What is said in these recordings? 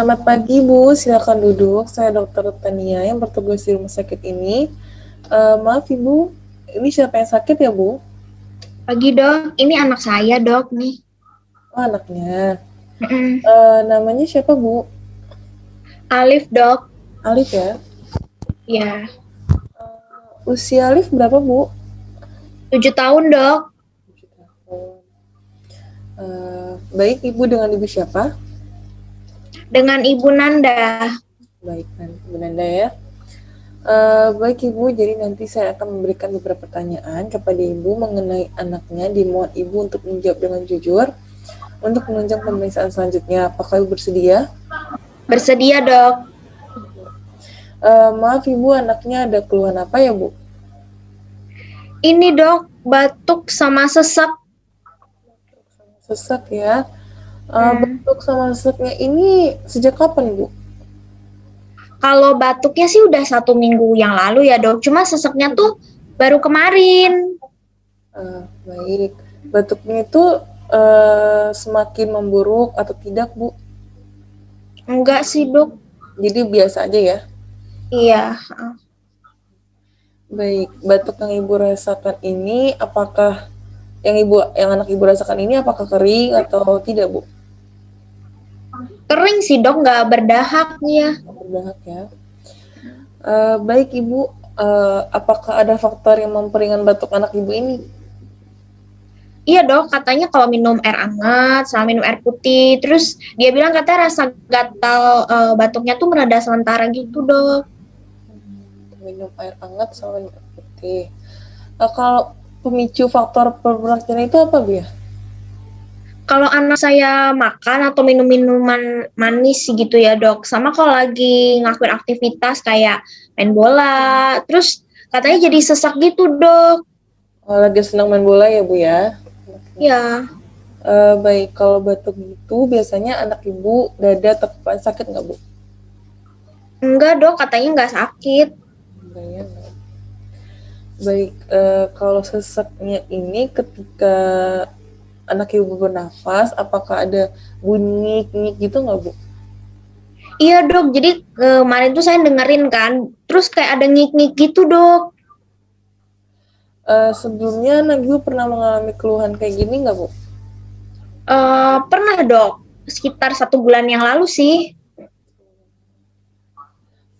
Selamat pagi Bu, silakan duduk. Saya Dokter Tania yang bertugas di rumah sakit ini. Maaf Ibu, ini siapa yang sakit ya Bu? Pagi dok, ini anak saya dok nih. Oh anaknya. Mm-mm. Namanya siapa Bu? Alif dok, Alif ya. ya Usia Alif berapa Bu? 7 tahun dok. 7 tahun. Baik Ibu, dengan Ibu siapa? Dengan Ibu Nanda. Baik, Bu Nanda ya. Baik Ibu, jadi nanti saya akan memberikan beberapa pertanyaan kepada Ibu mengenai anaknya. Dimohon Ibu untuk menjawab dengan jujur untuk menunjang pemeriksaan selanjutnya. Apakah Ibu bersedia? Bersedia dok. Maaf Ibu, anaknya ada keluhan apa ya Bu? Ini dok, batuk sama sesak. Sesak ya. Hmm. Batuk sama sesaknya ini sejak kapan Bu? Kalau batuknya sih udah 1 minggu yang lalu ya dok. Cuma sesaknya tuh baru kemarin. Baik. Batuknya itu semakin memburuk atau tidak Bu? Enggak sih dok. Jadi biasa aja ya? Iya. Baik. Batuk yang Ibu rasakan ini yang anak Ibu rasakan ini apakah kering atau tidak Bu? Kering sih dok, nggak berdahak ya. Berdahak ya. Baik Ibu, apakah ada faktor yang memperingan batuk anak Ibu ini? Iya dok, katanya kalau minum air hangat sama minum air putih. Terus dia bilang katanya rasa gatal batuknya tuh mereda sementara gitu dok. Minum air hangat sama minum air putih. Kalau pemicu faktor perburukan itu apa Bu ya? Kalau anak saya makan atau minum minuman manis gitu ya dok. Sama kalau lagi ngelakuin aktivitas kayak main bola. Terus katanya jadi sesak gitu dok. Oh, lagi senang main bola ya Bu ya? Ya, Baik, kalau batuk itu biasanya anak Ibu dada atau kepala sakit nggak Bu? enggak dok, katanya nggak sakit. Enggak ya, enggak. Baik, kalau sesaknya ini ketika anak Ibu bernafas, apakah ada bunyi nyik gitu nggak Bu? Iya dok, jadi kemarin tuh saya dengerin kan. Terus kayak ada ngik-ngik gitu dok. Sebelumnya anak Ibu pernah mengalami keluhan kayak gini nggak Bu? Pernah dok, sekitar 1 bulan yang lalu sih.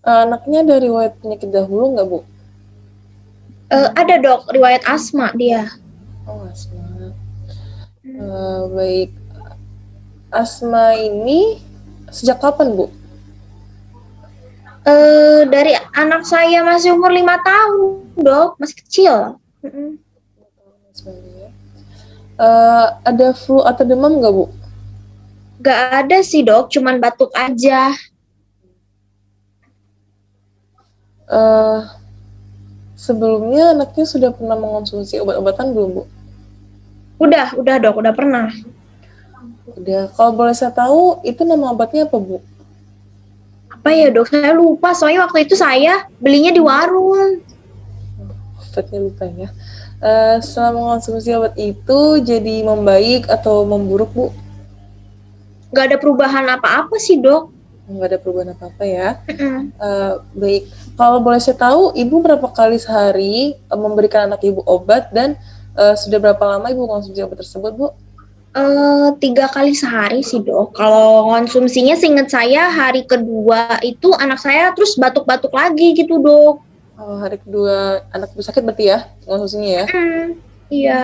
Anaknya ada riwayat penyakit dahulu nggak Bu? Ada dok, riwayat asma dia. Oh, asma. Baik, asma ini sejak kapan Bu? Dari anak saya masih umur 5 tahun dok, masih kecil. Ada flu atau demam nggak Bu? Gak ada sih dok, cuman batuk aja. Eh, Sebelumnya anaknya sudah pernah mengonsumsi obat-obatan belum Bu? Udah dok, udah pernah. Udah. Kalau boleh saya tahu, itu nama obatnya apa Bu? Apa ya dok, saya lupa soalnya waktu itu saya belinya di warung. Obatnya lupa ya. Setelah mengonsumsi obat itu jadi membaik atau memburuk Bu? Gak ada perubahan apa-apa sih dok. Nggak ada perubahan apa-apa ya. Baik. Kalau boleh saya tahu, Ibu berapa kali sehari memberikan anak Ibu obat dan sudah berapa lama Ibu mengonsumsi obat tersebut Bu? 3 kali sehari sih dok. Kalau konsumsinya seingat saya hari kedua itu anak saya terus batuk-batuk lagi gitu dok. Oh, hari kedua anak Ibu sakit berarti ya mengonsumsinya ya? Iya.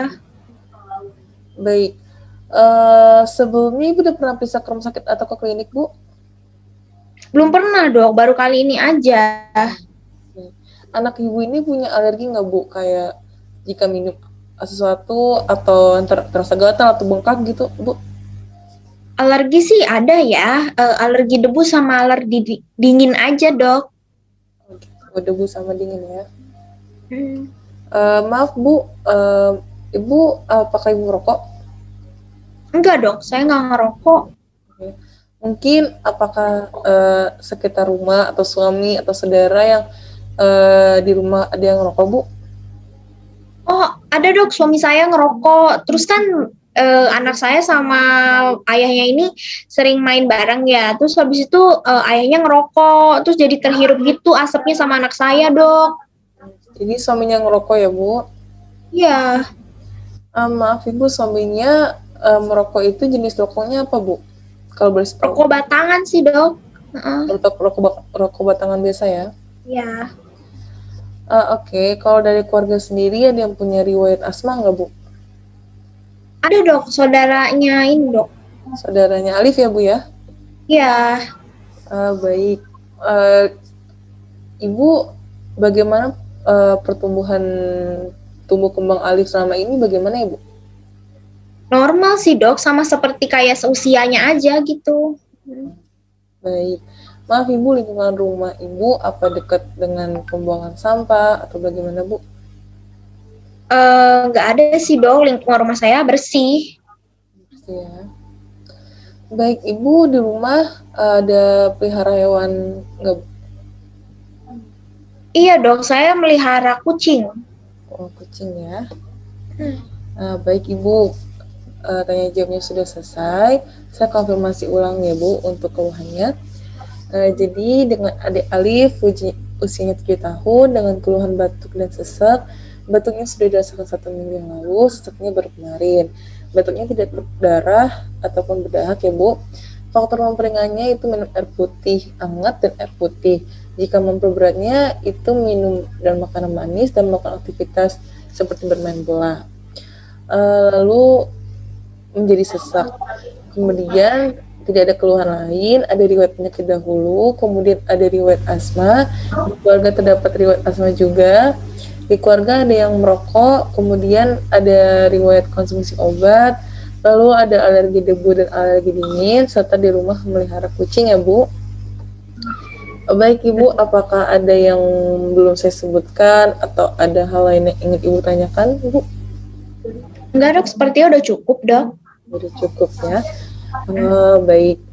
Baik. Sebelumnya Ibu udah pernah periksa ke rumah sakit atau ke klinik Bu? Belum pernah dok, baru kali ini aja. Anak Ibu ini punya alergi nggak Bu? Kayak jika minum sesuatu atau terasa gatal atau bengkak gitu Bu? Alergi sih ada ya, alergi debu sama alergi dingin aja dok. Oh, debu sama dingin ya. Maaf Bu, Ibu apakah Ibu merokok? Enggak dok, saya nggak ngerokok. Mungkin apakah sekitar rumah atau suami atau saudara yang di rumah ada yang ngerokok Bu? Oh ada dok, suami saya ngerokok. Terus kan anak saya sama ayahnya ini sering main bareng ya. Terus habis itu ayahnya ngerokok, terus jadi terhirup gitu asapnya sama anak saya, Dok. Jadi suaminya ngerokok ya, Bu? Iya, Maaf Ibu, suaminya merokok itu jenis rokoknya apa, Bu? Kalau boleh tahu. rokok batangan sih, Dok. Heeh. Rokok batangan biasa ya. Iya. Oke, kalau dari keluarga sendiri ada yang punya riwayat asma nggak, Bu? Ada, Dok, saudaranya ini, Dok. Saudaranya Alif ya, Bu ya? Iya. Baik. Eh, Ibu, bagaimana pertumbuhan tumbuh kembang Alif selama ini bagaimana ya, Bu? Normal sih, Dok, sama seperti kayak seusianya aja gitu. Baik. Maaf Ibu, lingkungan rumah Ibu apa dekat dengan pembuangan sampah atau bagaimana, Bu? Nggak ada sih, Dok, lingkungan rumah saya bersih. Ya. Baik, Ibu di rumah ada pelihara hewan nggak, Bu? Iya, Dok, saya melihara kucing. Oh, kucing ya. Baik Ibu, tanya jawabnya sudah selesai. Saya konfirmasi ulang ya Bu untuk keluhannya. Jadi dengan adik Alif usianya 7 tahun dengan keluhan batuk dan sesak. Batuknya sudah dirasakan 1 minggu yang lalu, sesaknya baru kemarin. Batuknya tidak berdarah ataupun berdahak ya Bu. Faktor memperingannya itu minum air putih hangat dan air putih. Jika memperberatnya itu minum dan makanan manis dan melakukan aktivitas seperti bermain bola. Lalu menjadi sesak. Kemudian tidak ada keluhan lain, ada riwayat penyakit dahulu, kemudian ada riwayat asma, di keluarga terdapat riwayat asma juga, di keluarga ada yang merokok, kemudian ada riwayat konsumsi obat, lalu ada alergi debu dan alergi dingin, serta di rumah memelihara kucing ya Bu. Baik Ibu, apakah ada yang belum saya sebutkan atau ada hal lain yang ingin Ibu tanyakan Bu? Enggak, Dok, sepertinya udah cukup, Dok. Udah cukup ya. Baik.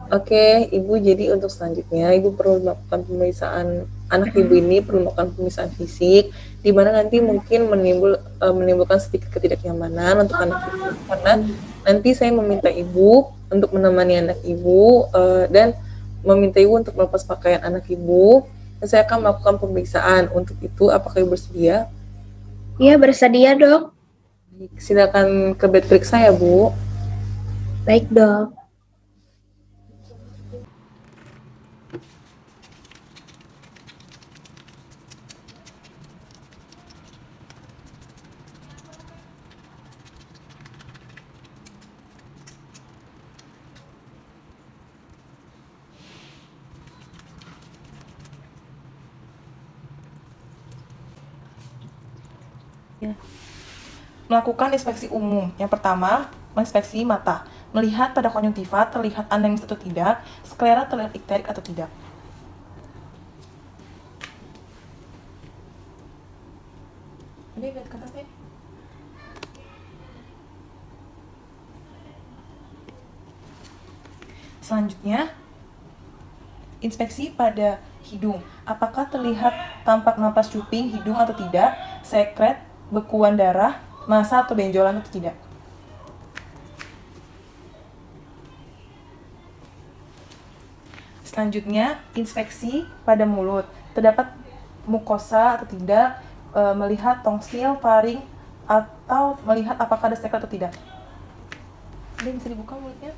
Oke, Ibu, jadi untuk selanjutnya Ibu perlu melakukan pemeriksaan anak Ibu ini perlu melakukan pemeriksaan fisik di mana nanti mungkin menimbulkan sedikit ketidaknyamanan untuk anak Ibu karena nanti saya meminta Ibu untuk menemani anak Ibu dan meminta Ibu untuk melepas pakaian anak Ibu dan saya akan melakukan pemeriksaan. Untuk itu apakah Ibu bersedia? Iya, bersedia, Dok. Silakan ke bed periksa ya, Bu. Baik, Dok. Melakukan inspeksi umum. Yang pertama, menginspeksi mata. Melihat pada konjungtiva terlihat anaemis atau tidak, sklera terlihat ikterik atau tidak. Ini lihat ke atas deh. Selanjutnya, inspeksi pada hidung. Apakah terlihat tampak napas cuping hidung atau tidak, sekret, bekuan darah, massa atau benjolan atau tidak. Selanjutnya, inspeksi pada mulut. Terdapat mukosa atau tidak, melihat tongsil, faring, atau melihat apakah ada sekret atau tidak. Ini bisa dibuka mulutnya.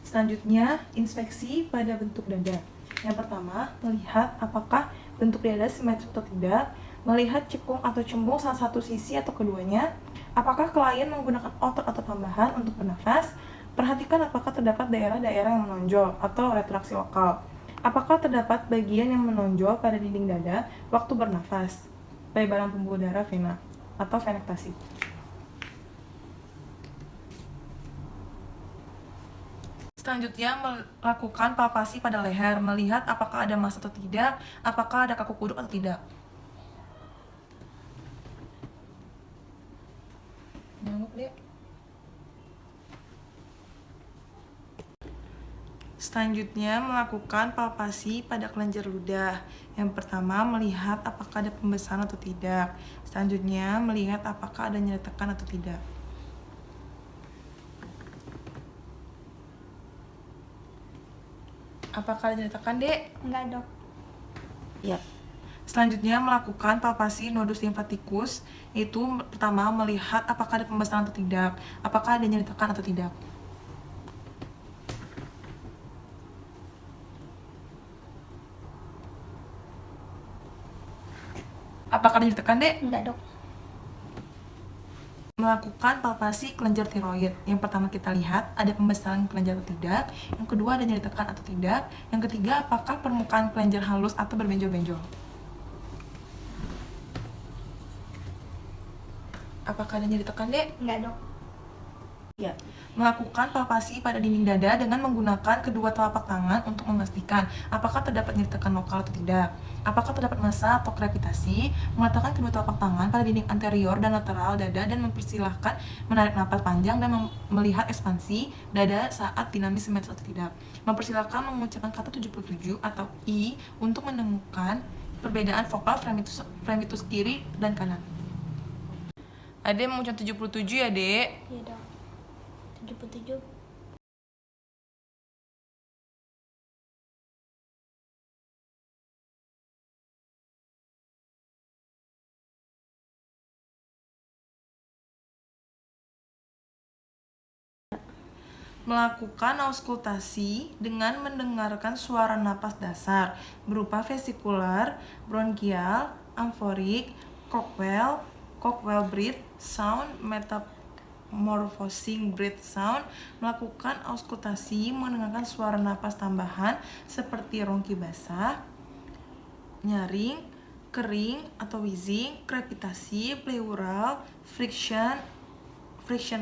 Selanjutnya, inspeksi pada bentuk dada. Yang pertama, melihat apakah bentuk dada simetris atau tidak, melihat cekung atau cembung salah satu sisi atau keduanya, apakah klien menggunakan otot atau tambahan untuk bernafas, perhatikan apakah terdapat daerah-daerah yang menonjol atau retraksi lokal, apakah terdapat bagian yang menonjol pada dinding dada waktu bernafas, pelebaran pembuluh darah vena atau venektasi. Selanjutnya, melakukan palpasi pada leher, melihat apakah ada massa atau tidak, apakah ada kaku kuduk atau tidak. Selanjutnya, melakukan palpasi pada kelenjar ludah. Yang pertama, melihat apakah ada pembesaran atau tidak. Selanjutnya, melihat apakah ada nyeri tekan atau tidak. Apakah ada nyeri tekan, Dek? Enggak, Dok. Ya. Selanjutnya, melakukan palpasi nodus limfatikus, yaitu pertama melihat apakah ada pembesaran atau tidak, apakah ada nyeri tekan atau tidak. Apakah ada nyeri tekan, Dek? Enggak, Dok. Melakukan palpasi kelenjar tiroid. Yang pertama kita lihat ada pembesaran kelenjar atau tidak, yang kedua ada nyeri tekan atau tidak, yang ketiga apakah permukaan kelenjar halus atau berbenjol-benjol. Apakah ada nyeri tekan, Dek? Enggak, Dok. Ya. Melakukan palpasi pada dinding dada dengan menggunakan kedua telapak tangan untuk memastikan apakah terdapat nyeri tekan lokal atau tidak. Apakah terdapat massa atau krepitasi. Meletakkan kedua telapak tangan pada dinding anterior dan lateral dada dan mempersilahkan menarik napas panjang dan melihat ekspansi dada saat dinamis simetris atau tidak. Mempersilahkan mengucapkan kata 77 atau I untuk menemukan perbedaan vokal fremitus kiri dan kanan. Ade mengucapkan 77 ya, Dek? Iya, Dok. 77. Melakukan auskultasi dengan mendengarkan suara napas dasar berupa vesikular, bronkial, amforik, Cockwell breath sound, metamorphosing breath sound. Melakukan auskultasi mendengarkan suara napas tambahan seperti rongki basah, nyaring, kering atau wheezing, krepitasi, pleural, friction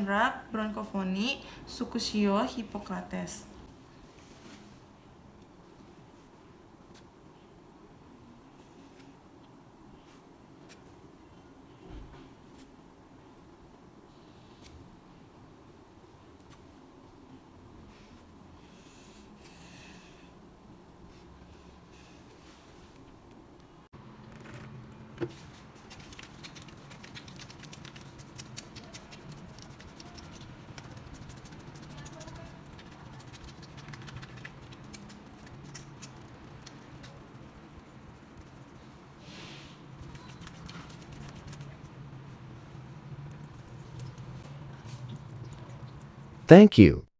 rub, bronchopneumonia, sucusio, Hippocrates. Thank you.